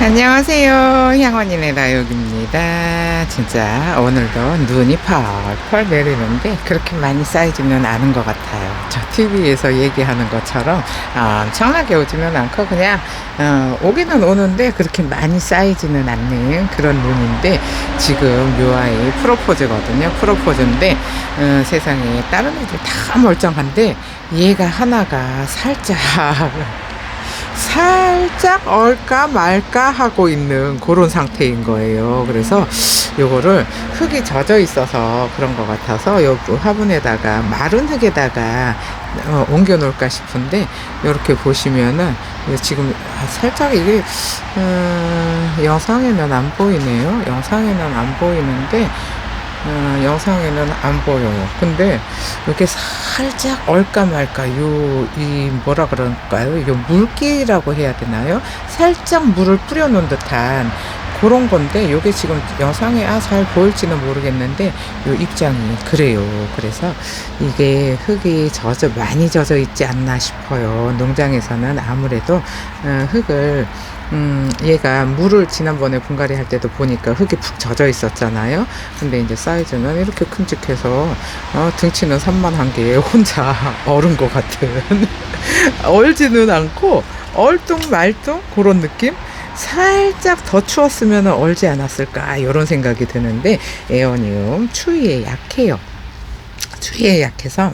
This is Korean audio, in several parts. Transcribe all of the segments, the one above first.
안녕하세요. 향원이네 다육입니다. 진짜 오늘도 눈이 펄펄 내리는데 그렇게 많이 쌓이지는 않은 것 같아요. 저 TV에서 얘기하는 것처럼 엄청나게 오지는 않고 그냥 오기는 오는데 그렇게 많이 쌓이지는 않는 그런 눈인데, 지금 요 아이 프로포즈거든요. 프로포즈인데 세상에 다른 애들 다 멀쩡한데 얘가 하나가 살짝 얼까 말까 하고 있는 그런 상태인 거예요. 그래서 요거를 흙이 젖어 있어서 그런 것 같아서 요 화분에다가 마른 흙에다가 옮겨 놓을까 싶은데, 요렇게 보시면은 지금 살짝 이게 영상에는 안 보이네요. 영상에는 안 보이는데 영상에는 안 보여요. 근데 이렇게 살짝 얼까 말까 이 뭐라 그럴까요? 요 물기라고 해야 되나요? 살짝 물을 뿌려 놓은 듯한 그런 건데, 요게 지금 영상에 잘 보일지는 모르겠는데 요 입장이 그래요. 그래서 이게 흙이 많이 젖어 있지 않나 싶어요. 농장에서는 아무래도 흙을 얘가 물을 지난번에 분갈이 할 때도 보니까 흙이 푹 젖어 있었잖아요. 근데 이제 사이즈는 이렇게 큼직해서 등치는 산만한 게 혼자 얼은 것 같은 얼지는 않고 얼뚱말뚱 그런 느낌? 살짝 더 추웠으면 얼지 않았을까 이런 생각이 드는데, 에어니움 추위에 약해요. 추위에 약해서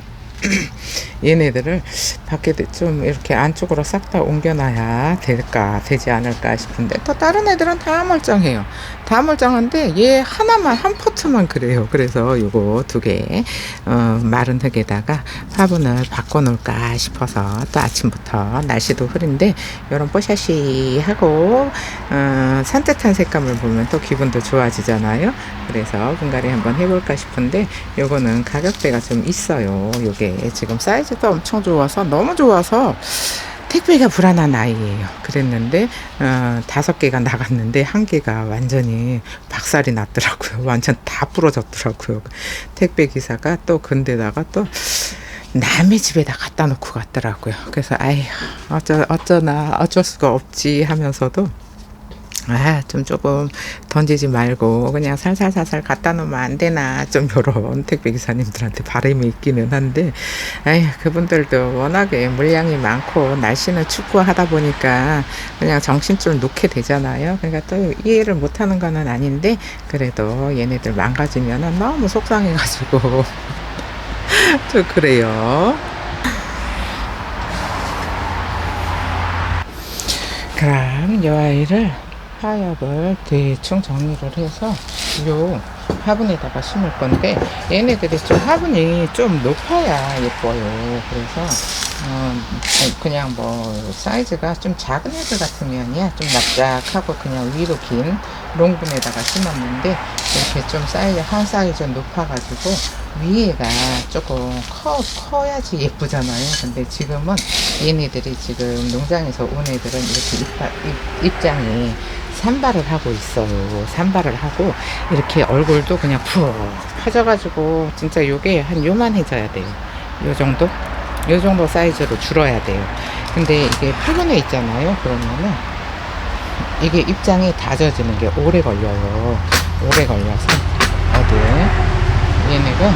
얘네들을 밖에 좀 이렇게 안쪽으로 싹 다 옮겨놔야 되지 않을까 싶은데, 또 다른 애들은 다 멀쩡해요. 다 멀쩡한데 얘 하나만, 한 포트만 그래요. 그래서 요거 2개 마른 흙에다가 화분을 바꿔놓을까 싶어서, 또 아침부터 날씨도 흐린데 요런 뽀샤시하고 산뜻한 색감을 보면 또 기분도 좋아지잖아요. 그래서 분갈이 한번 해볼까 싶은데, 요거는 가격대가 좀 있어요. 요게 지금 사이즈도 엄청 좋아서, 너무 좋아서 택배가 불안한 아이예요. 그랬는데 5개가 나갔는데 1개가 완전히 박살이 났더라고요. 완전 다 부러졌더라고요. 택배 기사가 또 근데다가 또 남의 집에다 갖다 놓고 갔더라고요. 그래서 어쩌나 어쩔 수가 없지 하면서도 좀 조금 던지지 말고 그냥 살살살살 갖다 놓으면 안 되나, 좀 요런 택배 기사님들한테 바람이 있기는 한데, 그분들도 워낙에 물량이 많고 날씨는 춥고 하다 보니까 그냥 정신줄 놓게 되잖아요. 그러니까 또 이해를 못 하는 거는 아닌데, 그래도 얘네들 망가지면은 너무 속상해가지고 좀 그래요. 그럼 이 아이를 화약을 대충 정리를 해서 요 화분에다가 심을 건데, 얘네들이 좀 화분이 좀 높아야 예뻐요. 그래서 그냥 뭐 사이즈가 좀 작은 애들 같으면이야 좀 납작하고 그냥 위로 긴 롱분에다가 심었는데, 이렇게 좀 한 사이즈 높아가지고 위에가 조금 커야지 예쁘잖아요. 근데 지금은 얘네들이 지금 농장에서 온 애들은 이렇게 입장이 산발을 하고 있어요. 산발을 하고 이렇게 얼굴도 그냥 푹 퍼져가지고 진짜 요게 한 요만해져야 돼요. 요 정도 사이즈로 줄어야 돼요. 근데 이게 화분에 있잖아요. 그러면은 이게 입장이 다져지는 게 오래 걸려요. 오래 걸려서 얘네가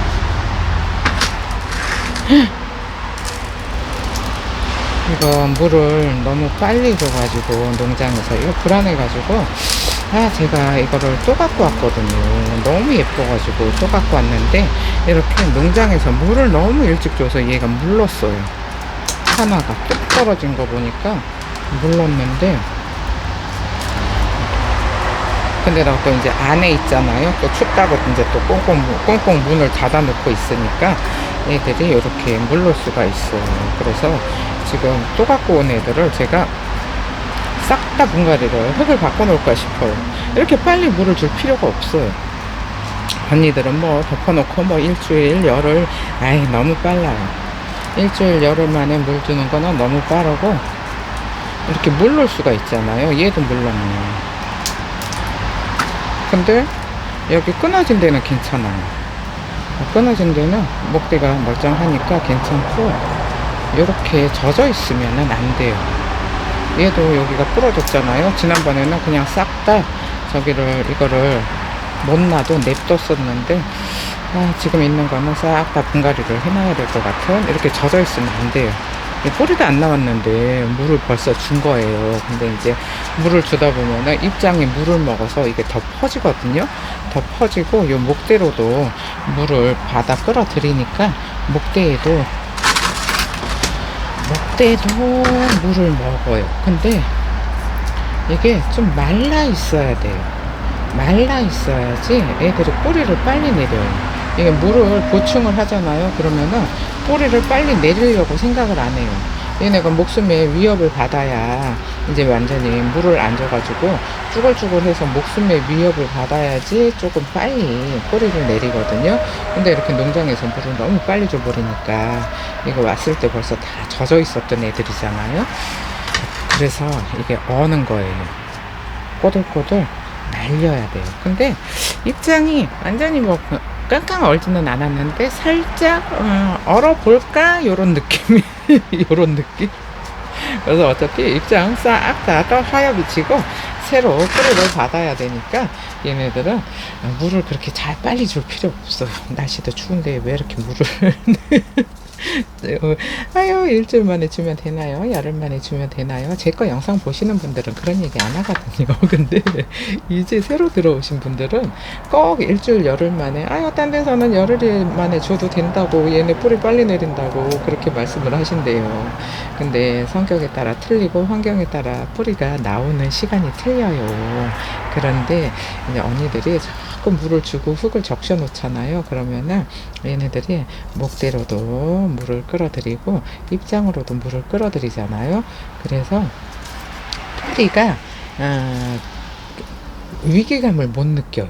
이거 물을 너무 빨리 줘가지고 농장에서 이거 불안해가지고 제가 이거를 또 갖고 왔거든요. 너무 예뻐가지고 또 갖고 왔는데, 이렇게 농장에서 물을 너무 일찍 줘서 얘가 물렀어요. 하나가 뚝 떨어진 거 보니까 물렀는데, 근데 나 또 이제 안에 있잖아요. 또 춥다고 이제 또 꽁꽁 문을 닫아 놓고 있으니까 애들이 이렇게 물릴 수가 있어요. 그래서 지금 또 갖고 온 애들을 제가 싹 다 분갈이를 흙을 바꿔 놓을까 싶어요. 이렇게 빨리 물을 줄 필요가 없어요. 언니들은 뭐 덮어놓고 뭐 일주일 열흘, 너무 빨라요. 일주일 열흘 만에 물 주는 거는 너무 빠르고, 이렇게 물릴 수가 있잖아요. 얘도 물렀네요. 근데 여기 끊어진 데는 괜찮아요. 끊어진 데는 목대가 멀쩡하니까 괜찮고, 이렇게 젖어 있으면은 안 돼요. 얘도 여기가 부러졌잖아요. 지난번에는 그냥 싹 다 이거를 못 놔도 냅뒀었는데, 지금 있는 거는 싹 다 분갈이를 해놔야 될 것 같은, 이렇게 젖어 있으면 안 돼요. 뿌리도 안 나왔는데 물을 벌써 준 거예요. 근데 이제 물을 주다 보면은 입장이 물을 먹어서 이게 더 퍼지거든요. 더 퍼지고 요 목대로도 물을 받아 끌어들이니까 목대에도 물을 먹어요. 근데 이게 좀 말라 있어야 돼요. 말라 있어야지 애들이 뿌리를 빨리 내려요. 이게 물을 보충을 하잖아요. 그러면은 뿌리를 빨리 내리려고 생각을 안 해요. 얘네가 목숨에 위협을 받아야 이제 완전히 물을 안 줘가지고 쭈글쭈글해서 목숨에 위협을 받아야지 조금 빨리 뿌리를 내리거든요. 근데 이렇게 농장에서 물을 너무 빨리 줘버리니까 이거 왔을 때 벌써 다 젖어 있었던 애들이잖아요. 그래서 이게 어는 거예요. 꼬들꼬들 말려야 돼요. 근데 입장이 완전히 뭐 깡깡 얼지는 않았는데 살짝 얼어볼까 요런 느낌이 요런 느낌. 그래서 어차피 입장 싹 다 하얗게 지고 새로 뿌리를 받아야 되니까 얘네들은 물을 그렇게 잘 빨리 줄 필요 없어요. 날씨도 추운데 왜 이렇게 물을 아유, 일주일 만에 주면 되나요? 열흘 만에 주면 되나요? 제 거 영상 보시는 분들은 그런 얘기 안 하거든요. 근데 이제 새로 들어오신 분들은 꼭 일주일 열흘 만에, 아유, 딴 데서는 열흘 만에 줘도 된다고, 얘네 뿌리 빨리 내린다고 그렇게 말씀을 하신대요. 근데 성격에 따라 틀리고 환경에 따라 뿌리가 나오는 시간이 틀려요. 그런데 이제 언니들이 자꾸 물을 주고 흙을 적셔 놓잖아요. 그러면은 얘네들이 목대로도 물을 끌어들이고 입장으로도 물을 끌어들이잖아요. 그래서 뿌리가 위기감을 못 느껴요.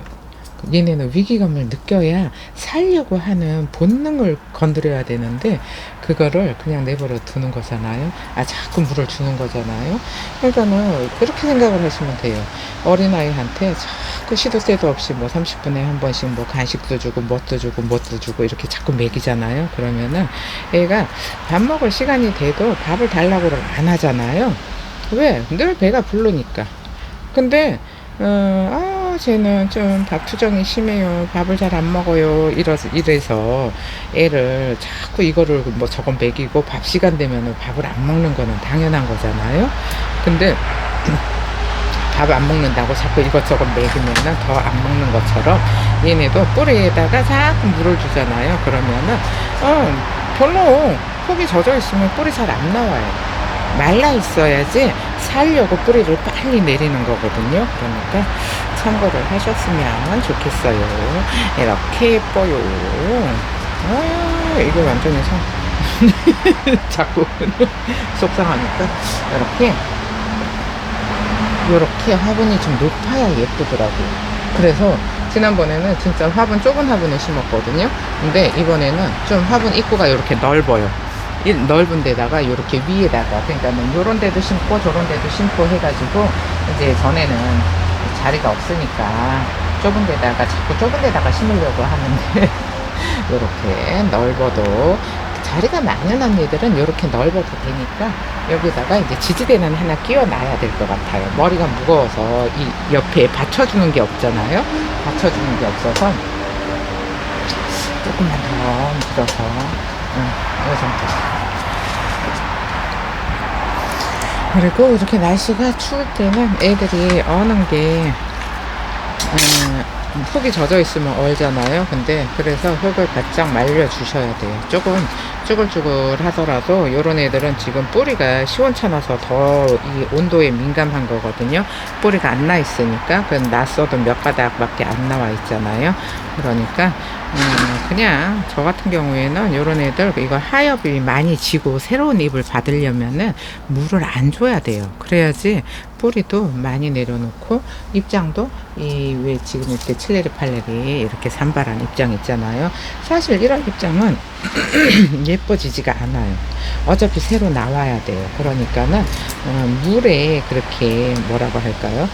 얘네는 위기감을 느껴야 살려고 하는 본능을 건드려야 되는데 그거를 그냥 내버려 두는 거잖아요. 자꾸 물을 주는 거잖아요. 그러니까는 그렇게 생각을 하시면 돼요. 어린아이한테 자꾸 시도 때도 없이 뭐 30분에 한 번씩 뭐 간식도 주고 뭣도 주고 이렇게 자꾸 먹이잖아요. 그러면은 애가 밥 먹을 시간이 돼도 밥을 달라고 안 하잖아요. 왜? 늘 배가 부르니까. 근데 쟤는 좀 밥 투정이 심해요. 밥을 잘 안 먹어요. 이래서 애를 자꾸 이거를 뭐 저건 먹이고 밥 시간 되면은 밥을 안 먹는 거는 당연한 거잖아요. 근데 밥 안 먹는다고 자꾸 이것저것 먹이면은 더 안 먹는 것처럼 얘네도 뿌리에다가 자꾸 물을 주잖아요. 그러면은 별로 속이 젖어 있으면 뿌리 잘 안 나와요. 말라 있어야지 살려고 뿌리를 빨리 내리는 거거든요. 그러니까 참고를 하셨으면 좋겠어요. 이렇게 예뻐요. 이게 완전히 자꾸 속상하니까 이렇게 화분이 좀 높아야 예쁘더라고요. 그래서 지난번에는 진짜 좁은 화분을 심었거든요. 근데 이번에는 좀 화분 입구가 이렇게 넓어요. 이 넓은 데다가 이렇게 위에다가, 그러니까는 요런 데도 심고 저런 데도 심고 해가지고 이제 전에는 자리가 없으니까 자꾸 좁은 데다가 심으려고 하는데 이렇게 넓어도 자리가 만연한 애들은 이렇게 넓어도 되니까 여기다가 이제 지지대는 하나 끼워 놔야 될 것 같아요. 머리가 무거워서 이 옆에 받쳐주는 게 없잖아요. 받쳐주는 게 없어서 조금만 더 밀어서 이 정도. 그리고 이렇게 날씨가 추울 때는 애들이 어는 게 흙이 젖어 있으면 얼잖아요. 근데 그래서 흙을 바짝 말려 주셔야 돼요. 조금 쭈글쭈글 하더라도 요런 애들은 지금 뿌리가 시원찮아서 더 이 온도에 민감한 거거든요. 뿌리가 안 나 있으니까. 그 났어도 몇 가닥밖에 안 나와 있잖아요. 그러니까 그냥 저 같은 경우에는 요런 애들 이거 하엽이 많이 지고 새로운 잎을 받으려면은 물을 안 줘야 돼요. 그래야지 뿌리도 많이 내려놓고 입장도 왜 지금 이렇게 칠레리 팔레리 이렇게 산발한 입장 있잖아요. 사실 이런 입장은 예뻐지지가 않아요. 어차피 새로 나와야 돼요. 그러니까는 물에 그렇게 뭐라고 할까요?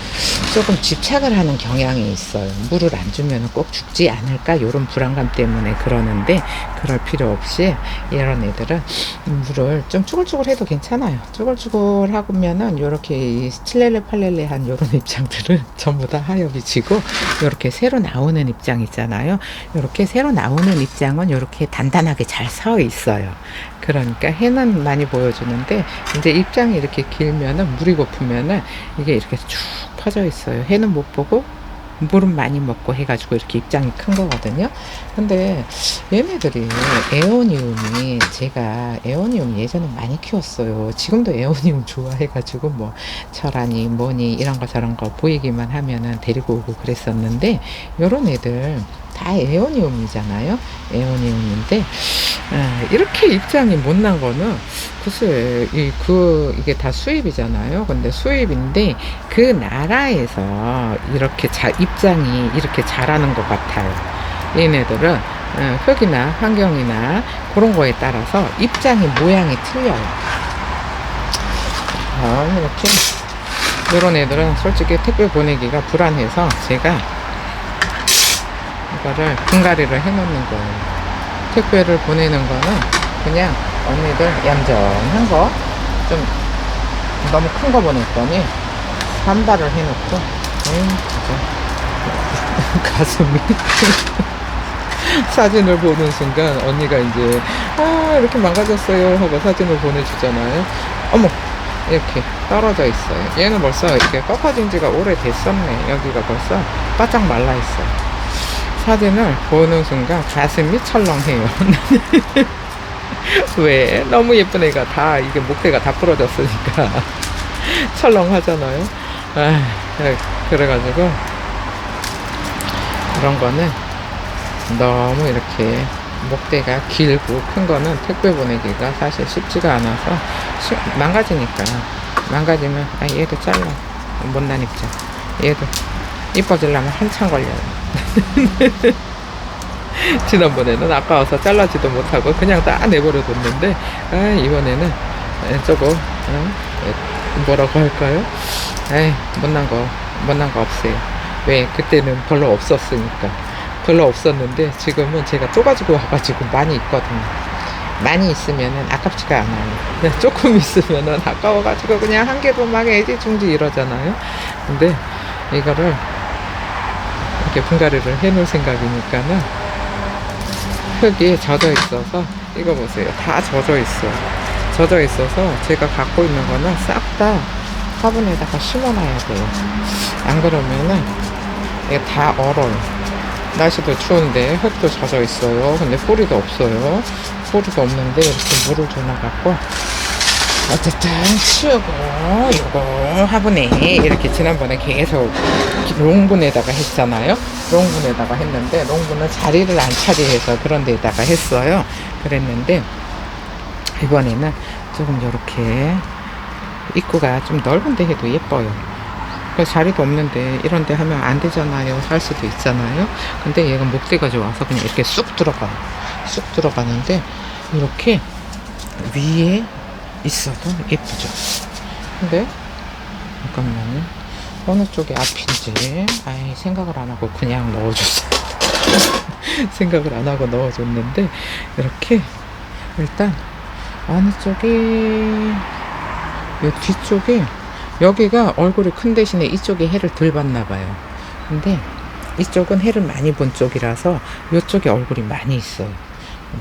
조금 집착을 하는 경향이 있어요. 물을 안 주면 꼭 죽지 않을까? 이런 불안감 때문에 그러는데, 그럴 필요 없이 이런 애들은 물을 좀 쭈글쭈글 해도 괜찮아요. 쭈글쭈글 하면은 요렇게 이 칠렐레 팔렐레한 요런 입장들은 전부 다 하엽이 지고, 요렇게 새로 나오는 입장 있잖아요. 요렇게 새로 나오는 입장은 요렇게 단단하게 잘 서 있어요. 그러니까 해는 많이 보여주는데, 이제 입장이 이렇게 길면은, 물이 고프면은 이게 이렇게 쭉 퍼져 있어요. 해는 못 보고 물은 많이 먹고 해가지고 이렇게 입장이 큰 거거든요. 근데 얘네들이 에오니움이, 제가 에오니움 예전에 많이 키웠어요. 지금도 에오니움 좋아해가지고 뭐 철하니 뭐니 이런 거 저런 거 보이기만 하면은 데리고 오고 그랬었는데, 요런 애들 다 에오니움이잖아요. 에오니움인데 이렇게 입장이 못난 거는 글쎄 이게 다 수입이잖아요. 근데 수입인데 그 나라에서 이렇게 입장이 이렇게 자라는 것 같아요. 얘네들은 흙이나 환경이나 그런 거에 따라서 입장이 모양이 틀려요. 이렇게 이런 애들은 솔직히 택배 보내기가 불안해서 제가 이거를 분갈이를 해 놓는 거예요. 택배를 보내는 거는 그냥 언니들 얌전한 거, 좀 너무 큰 거 보냈더니 산발을 해 놓고 진짜 가슴이 사진을 보는 순간 언니가 이제 이렇게 망가졌어요 하고 사진을 보내주잖아요. 어머, 이렇게 떨어져 있어요. 얘는 벌써 이렇게 꺾어진 지가 오래됐었네. 여기가 벌써 바짝 말라 있어요. 사진을 보는 순간 가슴이 철렁해요. 왜? 너무 예쁜 애가 다, 이게 목대가 다 부러졌으니까 철렁하잖아요. 그래가지고 그런 거는 너무 이렇게 목대가 길고 큰 거는 택배 보내기가 사실 쉽지가 않아서 망가지니까, 망가지면 얘도 잘라. 못난 입장. 얘도 이뻐지려면 한참 걸려요. 지난번에는 아까워서 잘라지도 못하고 그냥 다 내버려 뒀는데, 이번에는 저거 뭐라고 할까요? 못난 거 없어요. 왜? 그때는 별로 없었으니까. 별로 없었는데 지금은 제가 또 가지고 와가지고 많이 있거든요. 많이 있으면은 아깝지가 않아요. 조금 있으면은 아까워가지고 그냥 한 개도 막 애지중지 이러잖아요. 근데 이거를 이렇게 분갈이를 해 놓을 생각이니까는, 흙이 젖어 있어서, 이거 보세요. 다 젖어 있어요. 젖어 있어서 제가 갖고 있는 거는 싹 다 화분에다가 심어놔야 돼요. 안 그러면은 이게 다 얼어요. 날씨도 추운데 흙도 젖어 있어요. 근데 뿌리도 없어요. 뿌리도 없는데 이렇게 물을 줘놔갖고 어쨌든 치우고, 요거 화분에 이렇게 지난번에 계속 롱분에다가 했잖아요. 롱분에다가 했는데, 롱분은 자리를 안 차지해서 그런 데다가 했어요. 그랬는데 이번에는 조금 요렇게 입구가 좀 넓은 데 해도 예뻐요. 자리도 없는데 이런 데 하면 안 되잖아요. 할 수도 있잖아요. 근데 얘가 목대가 좋아서 그냥 이렇게 쑥 들어가요. 쑥 들어가는데 이렇게 위에 있어도 예쁘죠. 근데 잠깐만요. 어느 쪽이 앞인지 생각을 안 하고 그냥 넣어줬어요. 생각을 안 하고 넣어줬는데, 이렇게 일단 어느 쪽이, 이 뒤쪽이, 여기가 얼굴이 큰 대신에 이쪽에 해를 덜 봤나 봐요. 근데 이쪽은 해를 많이 본 쪽이라서 이쪽에 얼굴이 많이 있어요.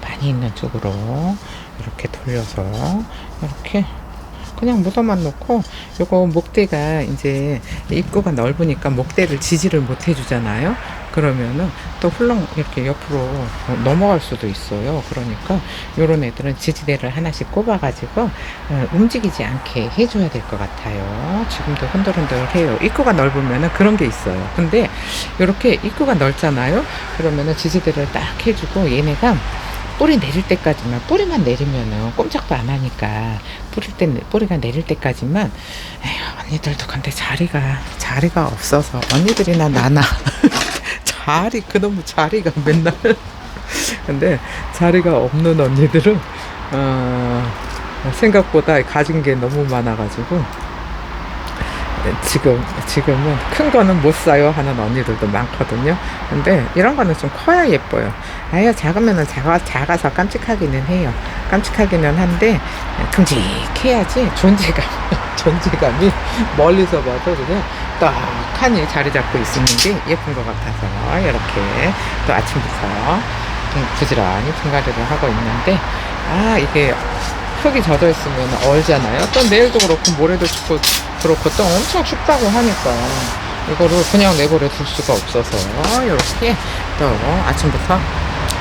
많이 있는 쪽으로 이렇게 돌려서 이렇게 그냥 묻어만 놓고, 요거 목대가 이제 입구가 넓으니까 목대를 지지를 못 해주잖아요. 그러면은 또 훌렁 이렇게 옆으로 넘어갈 수도 있어요. 그러니까 요런 애들은 지지대를 하나씩 꼽아가지고 움직이지 않게 해줘야 될 것 같아요. 지금도 흔들흔들해요. 입구가 넓으면은 그런 게 있어요. 근데 요렇게 입구가 넓잖아요. 그러면은 지지대를 딱 해주고, 얘네가 뿌리 내릴 때까지만, 뿌리만 내리면은 꼼짝도 안 하니까 뿌리가 내릴 때까지만, 언니들도 근데 자리가 없어서, 언니들이나 나나 그놈의 자리가 맨날 근데 자리가 없는 언니들은 생각보다 가진 게 너무 많아가지고 지금은 큰 거는 못 사요 하는 언니들도 많거든요. 근데 이런 거는 좀 커야 예뻐요. 아유, 작으면은 작아서 깜찍하기는 해요. 깜찍하기는 한데 큼직해야지 존재감이 멀리서 봐도 그냥 떡하니 자리 잡고 있는 게 예쁜 것 같아서 이렇게 또 아침부터 부지런히 분갈이를 하고 있는데, 이게 흙이 젖어 있으면 얼잖아요. 또 내일도 그렇고 모레도 그렇고 또 엄청 춥다고 하니까 이거를 그냥 내버려 둘 수가 없어서 이렇게 또 아침부터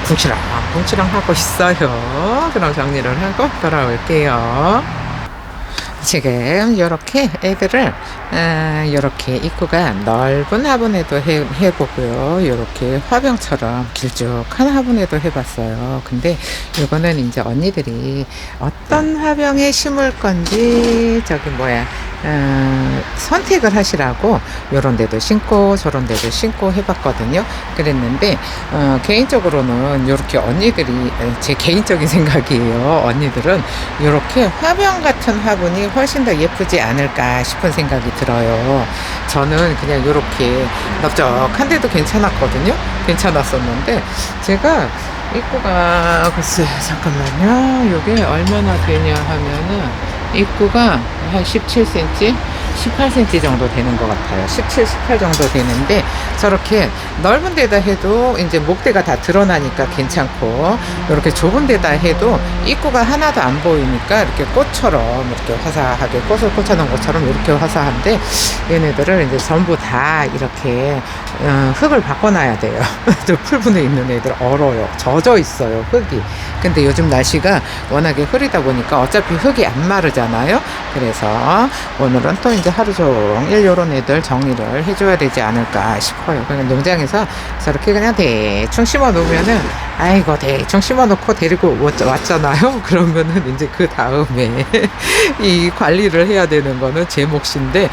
붕치랑 하고 있어요. 그럼 정리를 하고 돌아올게요. 지금 이렇게 애들을 이렇게 입구가 넓은 화분에도 해보고요, 이렇게 화병처럼 길쭉한 화분에도 해봤어요. 근데 이거는 이제 언니들이 어떤 화병에 심을 건지 선택을 하시라고 요런 데도 심고 저런 데도 심고 해봤거든요. 그랬는데 개인적으로는 이렇게 언니들이, 제 개인적인 생각이에요, 언니들은 이렇게 화병 같은 화분이 훨씬 더 예쁘지 않을까 싶은 생각이 들어요. 저는 그냥 이렇게 넓적한데도 괜찮았었는데 제가 입구가 글쎄 잠깐만요, 이게 얼마나 되냐 하면은 입구가 한 17cm, 18cm 정도 되는 것 같아요. 17, 18 정도 되는데 저렇게 넓은 데다 해도 이제 목대가 다 드러나니까 괜찮고, 이렇게 좁은 데다 해도 입구가 하나도 안 보이니까 이렇게 꽃처럼 이렇게 화사하게 꽃을 꽂아놓은 것처럼 이렇게 화사한데, 얘네들을 이제 전부 다 이렇게 흙을 바꿔놔야 돼요. 풀분에 있는 애들 얼어요. 젖어 있어요, 흙이. 근데 요즘 날씨가 워낙에 흐리다 보니까 어차피 흙이 안 마르잖아요. 그래서 오늘은 또 이제 하루 종일 요런 애들 정리를 해줘야 되지 않을까 싶어요. 그냥 농장에서 저렇게 그냥 대충 심어 놓으면은, 아이고 대충 심어 놓고 데리고 왔잖아요. 그러면은 이제 그 다음에 이 관리를 해야 되는 거는 제 몫인데,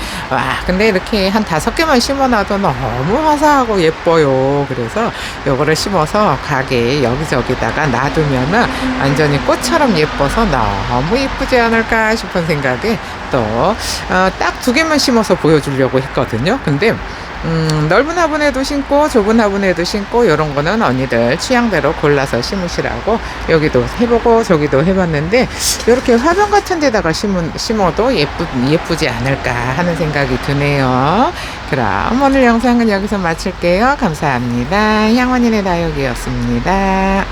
근데 이렇게 한 5개만 심어 놔도 너무 화사하고 예뻐요. 그래서 요거를 심어서 가게 여기저기다가 놔두면은 완전히 꽃처럼 예뻐서 너무 예쁘지 않을까 싶은 생각에 또 딱 2개만 심어서 보여주려고 했거든요. 근데 넓은 화분에도 심고 좁은 화분에도 심고 이런 거는 언니들 취향대로 골라서 심으시라고 여기도 해보고 저기도 해봤는데, 이렇게 화병 같은 데다가 심어도 예쁘지 않을까 하는 생각이 드네요. 그럼 오늘 영상은 여기서 마칠게요. 감사합니다. 향원인의 다육이었습니다.